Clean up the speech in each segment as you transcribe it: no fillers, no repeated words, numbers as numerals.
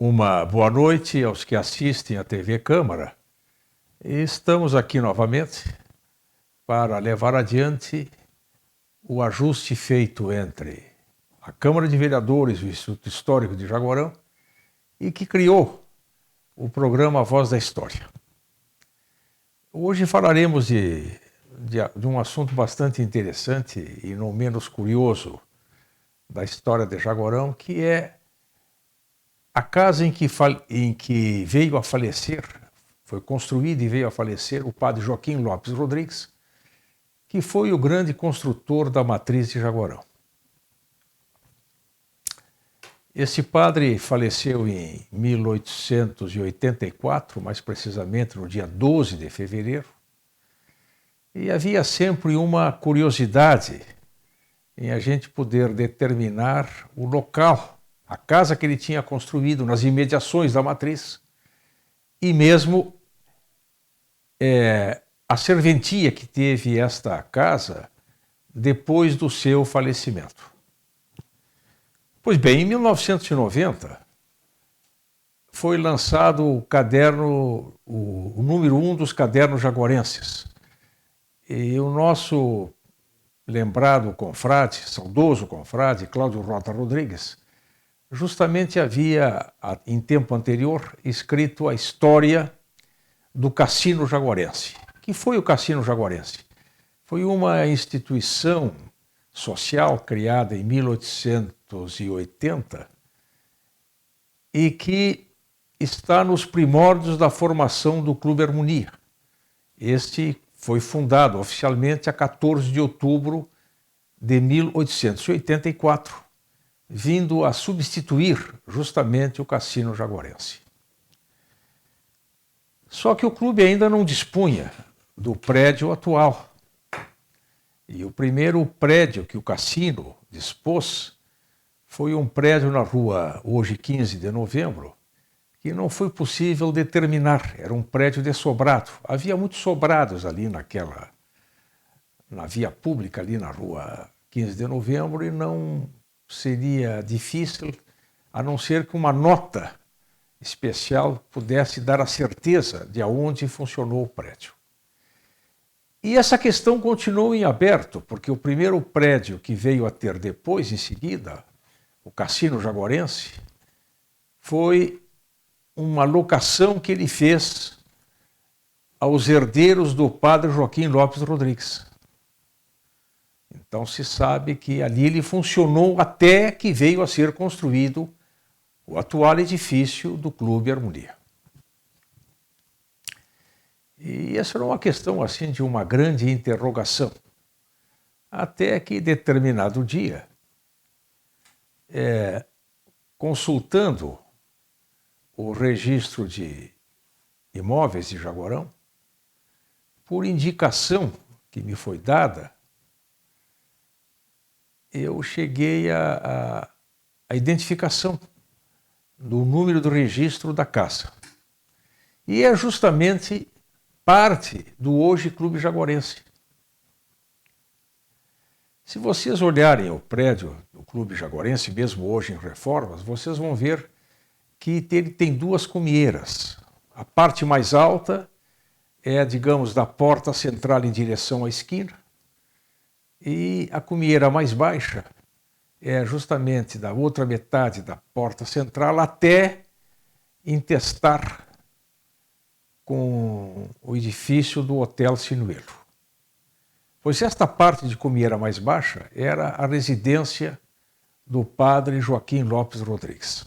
Uma boa noite aos que assistem à TV Câmara. Estamos aqui novamente para levar adiante o ajuste feito entre a Câmara de Vereadores do Instituto Histórico de Jaguarão e que criou o programa Voz da História. Hoje falaremos de um assunto bastante interessante e não menos curioso da história de Jaguarão, que é a casa em que veio a falecer, foi construída e veio a falecer o padre Joaquim Lopes Rodrigues, que foi o grande construtor da matriz de Jaguarão. Esse padre faleceu em 1884, mais precisamente no dia 12 de fevereiro, e havia sempre uma curiosidade em a gente poder determinar o local, a casa que ele tinha construído nas imediações da matriz e mesmo a serventia que teve esta casa depois do seu falecimento. Pois bem, em 1990 foi lançado o caderno, o número 1 dos cadernos jaguarenses. E o nosso lembrado confrade, saudoso confrade, Cláudio Rota Rodrigues, justamente havia, em tempo anterior, escrito a história do Cassino Jaguarense. O que foi o Cassino Jaguarense? Foi uma instituição social criada em 1880 e que está nos primórdios da formação do Clube Harmonia. Este foi fundado oficialmente a 14 de outubro de 1884, vindo a substituir justamente o Cassino Jaguarense. Só que o clube ainda não dispunha do prédio atual. E o primeiro prédio que o Cassino dispôs foi um prédio na rua, hoje 15 de novembro, que não foi possível determinar. Era um prédio de sobrado. Havia muitos sobrados ali na via pública, ali na rua 15 de novembro, e não seria difícil, a não ser que uma nota especial pudesse dar a certeza de aonde funcionou o prédio. E essa questão continuou em aberto, porque o primeiro prédio que veio a ter depois, em seguida, o Cassino Jaguarense, foi uma locação que ele fez aos herdeiros do padre Joaquim Lopes Rodrigues. Então se sabe que ali ele funcionou até que veio a ser construído o atual edifício do Clube Harmonia. E essa era uma questão assim de uma grande interrogação, até que determinado dia, consultando o registro de imóveis de Jaguarão, por indicação que me foi dada, eu cheguei à identificação do número do registro da casa. E é justamente parte do hoje Clube Jaguarense. Se vocês olharem o prédio do Clube Jaguarense, mesmo hoje em reformas, vocês vão ver que ele tem duas cumieiras. A parte mais alta é, digamos, da porta central em direção à esquina, e a cumieira mais baixa é justamente da outra metade da porta central até intestar com o edifício do Hotel Sinuelo. Pois esta parte de cumieira mais baixa era a residência do padre Joaquim Lopes Rodrigues.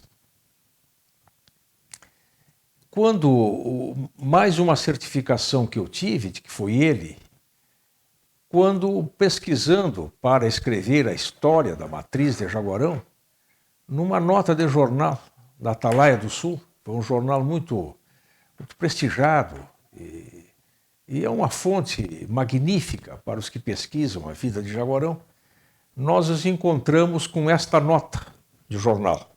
Quando mais uma certificação que eu tive de que foi ele, quando pesquisando para escrever a história da matriz de Jaguarão, numa nota de jornal da Atalaia do Sul, foi um jornal muito prestigiado e é uma fonte magnífica para os que pesquisam a vida de Jaguarão, nós nos encontramos com esta nota de jornal.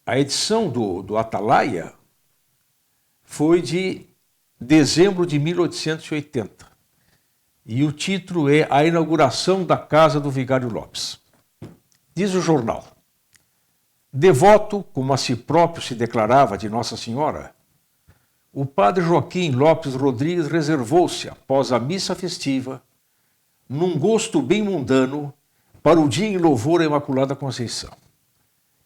A edição do Atalaia foi de dezembro de 1880. e o título é A Inauguração da Casa do Vigário Lopes. Diz o jornal: devoto, como a si próprio se declarava de Nossa Senhora, o padre Joaquim Lopes Rodrigues reservou-se, após a missa festiva, num gosto bem mundano, para o dia em louvor à Imaculada Conceição,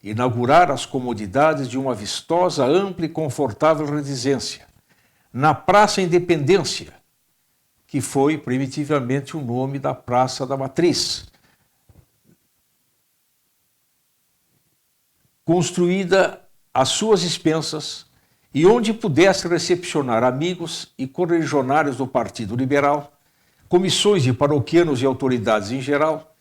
inaugurar as comodidades de uma vistosa, ampla e confortável residência, na Praça Independência, que foi primitivamente o nome da Praça da Matriz, construída às suas expensas e onde pudesse recepcionar amigos e correligionários do Partido Liberal, comissões de paroquianos e autoridades em geral,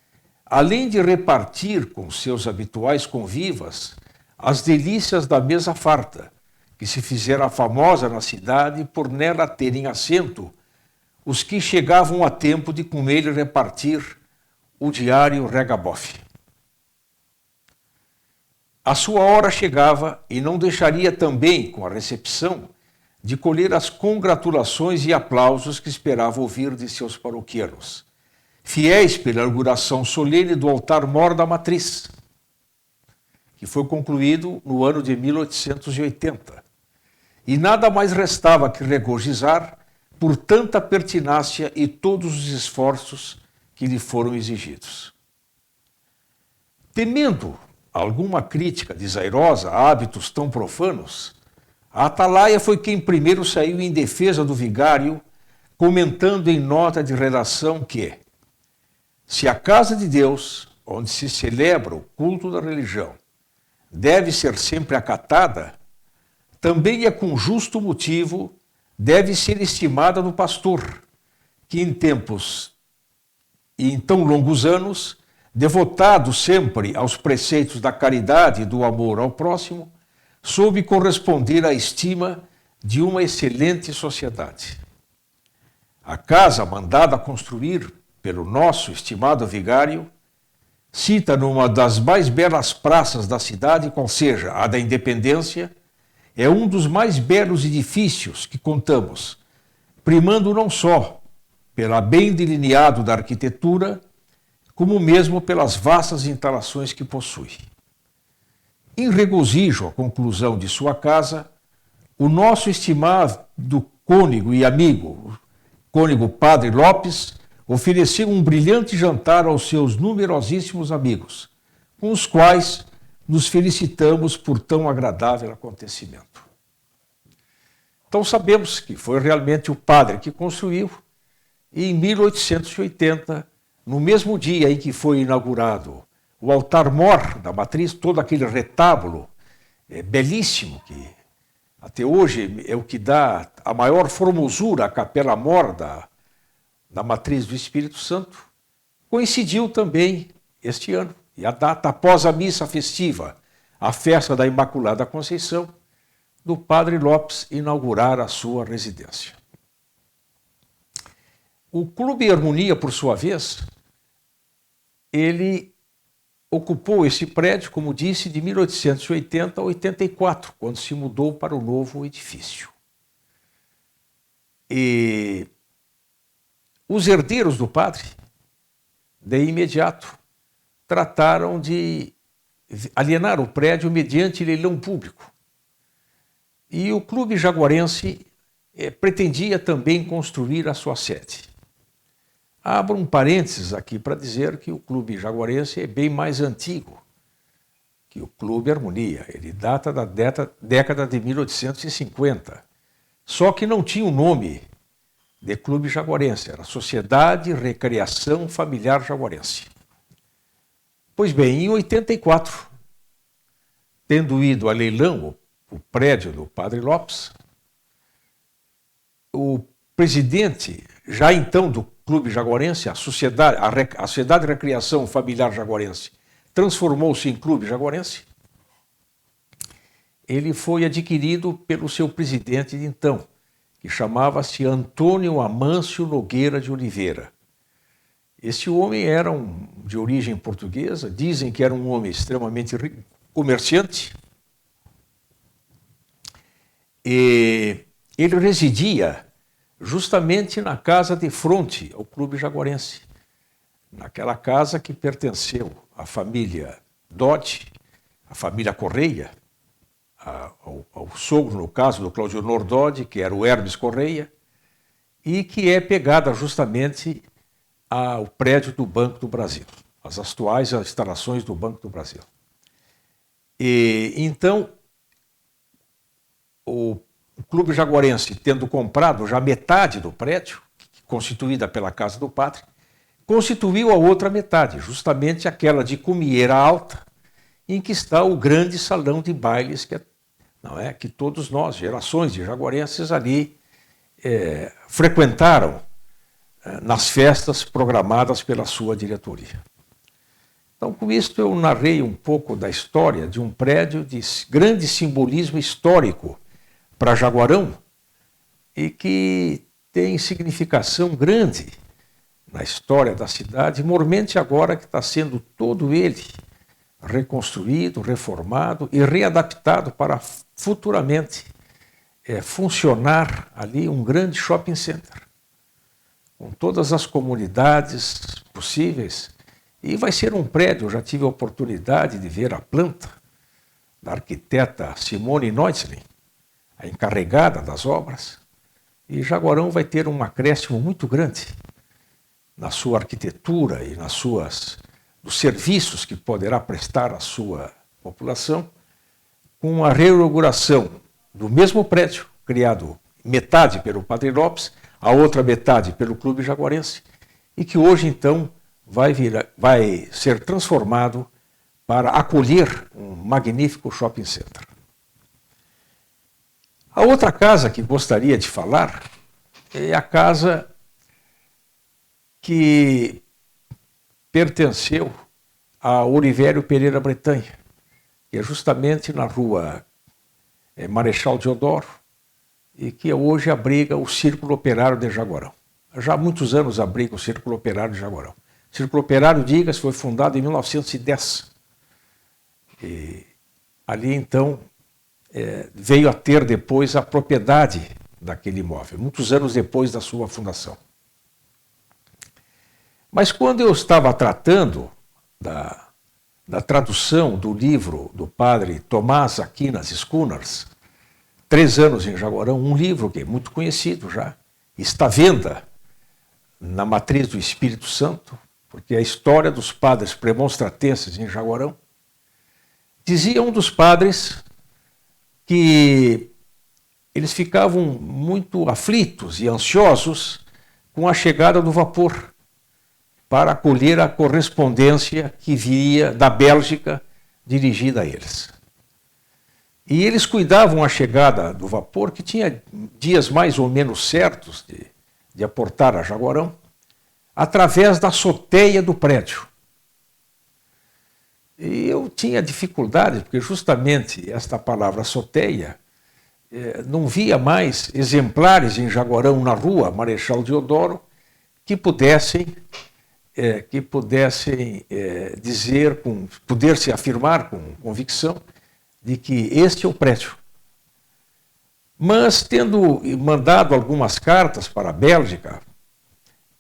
além de repartir com seus habituais convivas as delícias da mesa farta, que se fizera famosa na cidade por nela terem assento os que chegavam a tempo de com ele repartir o diário Regabof. A sua hora chegava e não deixaria também, com a recepção, de colher as congratulações e aplausos que esperava ouvir de seus paroquianos, fiéis pela inauguração solene do altar-mor da Matriz, que foi concluído no ano de 1880. E nada mais restava que regozijar por tanta pertinácia e todos os esforços que lhe foram exigidos. Temendo alguma crítica desairosa a hábitos tão profanos, a Atalaia foi quem primeiro saiu em defesa do vigário, comentando em nota de redação que, se a casa de Deus, onde se celebra o culto da religião, deve ser sempre acatada, também é com justo motivo deve ser estimada no pastor, que em tempos e em tão longos anos, devotado sempre aos preceitos da caridade e do amor ao próximo, soube corresponder à estima de uma excelente sociedade. A casa mandada construir pelo nosso estimado vigário, cita numa das mais belas praças da cidade, qual seja a da Independência, é um dos mais belos edifícios que contamos, primando não só pela bem delineado da arquitetura, como mesmo pelas vastas instalações que possui. Em regozijo à conclusão de sua casa, o nosso estimado cônego e amigo, cônego Padre Lopes, ofereceu um brilhante jantar aos seus numerosíssimos amigos, com os quais nos felicitamos por tão agradável acontecimento. Então sabemos que foi realmente o padre que construiu, e em 1880, no mesmo dia em que foi inaugurado o altar-mor da Matriz, todo aquele retábulo belíssimo, que até hoje é o que dá a maior formosura à capela-mor da Matriz do Espírito Santo, coincidiu também este ano, e a data após a missa festiva, a festa da Imaculada Conceição, do Padre Lopes inaugurar a sua residência. O Clube Harmonia, por sua vez, ele ocupou esse prédio, como disse, de 1880 a 84, quando se mudou para o novo edifício. E os herdeiros do padre, de imediato, trataram de alienar o prédio mediante leilão público. E o Clube Jaguarense pretendia também construir a sua sede. Abro um parênteses aqui para dizer que o Clube Jaguarense é bem mais antigo que o Clube Harmonia. Ele data da década de 1850. Só que não tinha o nome de Clube Jaguarense, era Sociedade Recreação Familiar Jaguarense. Pois bem, em 84, tendo ido a leilão o prédio do Padre Lopes, o presidente, já então do Clube Jaguarense, a Sociedade de Recreação Familiar Jaguarense, transformou-se em Clube Jaguarense. Ele foi adquirido pelo seu presidente de então, que chamava-se Antônio Amâncio Nogueira de Oliveira. Esse homem era de origem portuguesa, dizem que era um homem extremamente comerciante, e ele residia justamente na casa de frente ao Clube Jaguarense, naquela casa que pertenceu à família Dodge, à família Correia, ao sogro, no caso, do Claudionor Dodge, que era o Hermes Correia, e que é pegada justamente ao prédio do Banco do Brasil, as atuais instalações do Banco do Brasil. E então, o Clube Jaguarense, tendo comprado já metade do prédio, constituída pela Casa do Padre, constituiu a outra metade, justamente aquela de Cumieira Alta, em que está o grande salão de bailes que todos nós, gerações de jaguarenses ali, frequentaram nas festas programadas pela sua diretoria. Então, com isso, eu narrei um pouco da história de um prédio de grande simbolismo histórico para Jaguarão e que tem significação grande na história da cidade, mormente agora que está sendo todo ele reconstruído, reformado e readaptado para futuramente funcionar ali um grande shopping center, com todas as comunidades possíveis. E vai ser um prédio, eu já tive a oportunidade de ver a planta da arquiteta Simone Neutzlin, a encarregada das obras, e Jaguarão vai ter um acréscimo muito grande na sua arquitetura e dos serviços que poderá prestar à sua população, com a reinauguração do mesmo prédio, criado metade pelo Padre Lopes, a outra metade pelo Clube Jaguarense, e que hoje, então, vai ser transformado para acolher um magnífico shopping center. A outra casa que gostaria de falar é a casa que pertenceu a Olivério Pereira Bretanha, que é justamente na rua Marechal Deodoro, e que hoje abriga o Círculo Operário de Jaguarão. Já há muitos anos abriga o Círculo Operário de Jaguarão. O Círculo Operário, diga-se, foi fundado em 1910. E ali, então, veio a ter depois a propriedade daquele imóvel, muitos anos depois da sua fundação. Mas quando eu estava tratando da tradução do livro do padre Tomás Aquinas Schooners, 3 anos em Jaguarão, um livro que é muito conhecido já, está à venda na Matriz do Espírito Santo, porque é a história dos padres premonstratenses em Jaguarão. Dizia um dos padres que eles ficavam muito aflitos e ansiosos com a chegada do vapor para acolher a correspondência que vinha da Bélgica dirigida a eles. E eles cuidavam a chegada do vapor, que tinha dias mais ou menos certos de aportar a Jaguarão, através da azoteia do prédio. E eu tinha dificuldade, porque justamente esta palavra azoteia, não via mais exemplares em Jaguarão na rua Marechal Deodoro que pudessem poder-se afirmar com convicção de que este é o prédio. Mas, tendo mandado algumas cartas para a Bélgica,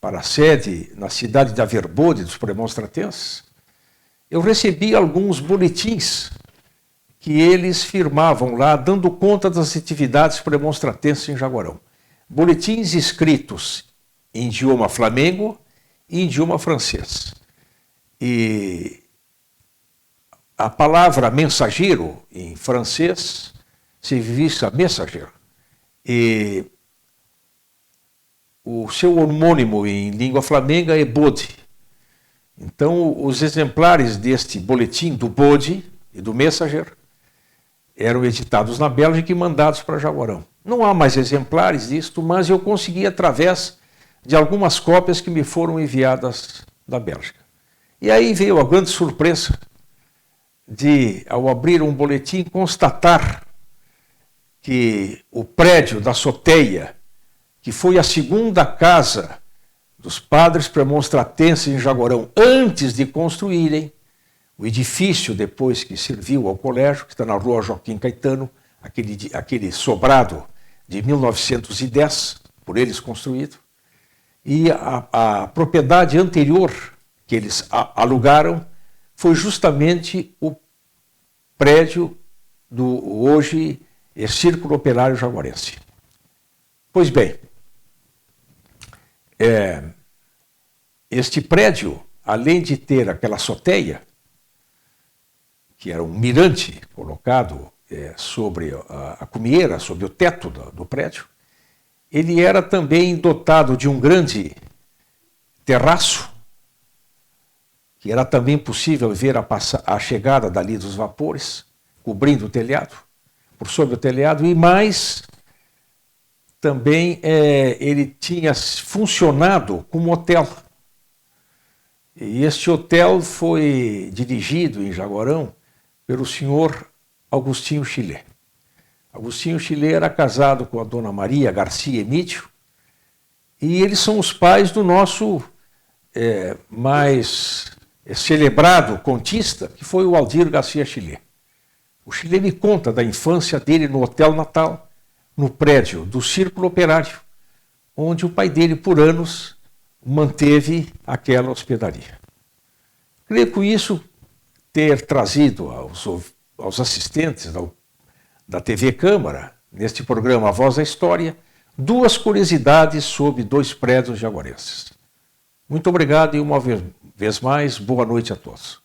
para a sede na cidade de Averbode dos premonstratenses, eu recebi alguns boletins que eles firmavam lá, dando conta das atividades premonstratenses em Jaguarão. Boletins escritos em idioma flamengo e em idioma francês. E a palavra mensageiro, em francês, significa mensageiro. E o seu homônimo em língua flamenga é bode. Então, os exemplares deste boletim do bode e do mensageiro eram editados na Bélgica e mandados para Jaguarão. Não há mais exemplares disto, mas eu consegui através de algumas cópias que me foram enviadas da Bélgica. E aí veio a grande surpresa de, ao abrir um boletim, constatar que o prédio da azoteia, que foi a segunda casa dos padres premonstratenses em Jaguarão, antes de construírem o edifício depois que serviu ao colégio, que está na rua Joaquim Caetano, aquele sobrado de 1910, por eles construído, e a propriedade anterior que eles alugaram foi justamente o prédio do hoje Círculo Operário Jaguarense. Pois bem, este prédio, além de ter aquela azoteia, que era um mirante colocado sobre a cumieira, sobre o teto do prédio, ele era também dotado de um grande terraço, que era também possível ver a chegada dali dos vapores, cobrindo o telhado, por sobre o telhado, e mais, também ele tinha funcionado como hotel. E este hotel foi dirigido em Jaguarão pelo senhor Agostinho Chilé. Agostinho Chilé era casado com a dona Maria Garcia Emídio, e eles são os pais do nosso mais celebrado contista, que foi o Aldir Garcia Chilé. O Chilé me conta da infância dele no Hotel Natal, no prédio do Círculo Operário, onde o pai dele, por anos, manteve aquela hospedaria. Creio com isso ter trazido aos assistentes da TV Câmara, neste programa A Voz da História, duas curiosidades sobre dois prédios jaguarenses. Muito obrigado e uma vez mais, boa noite a todos.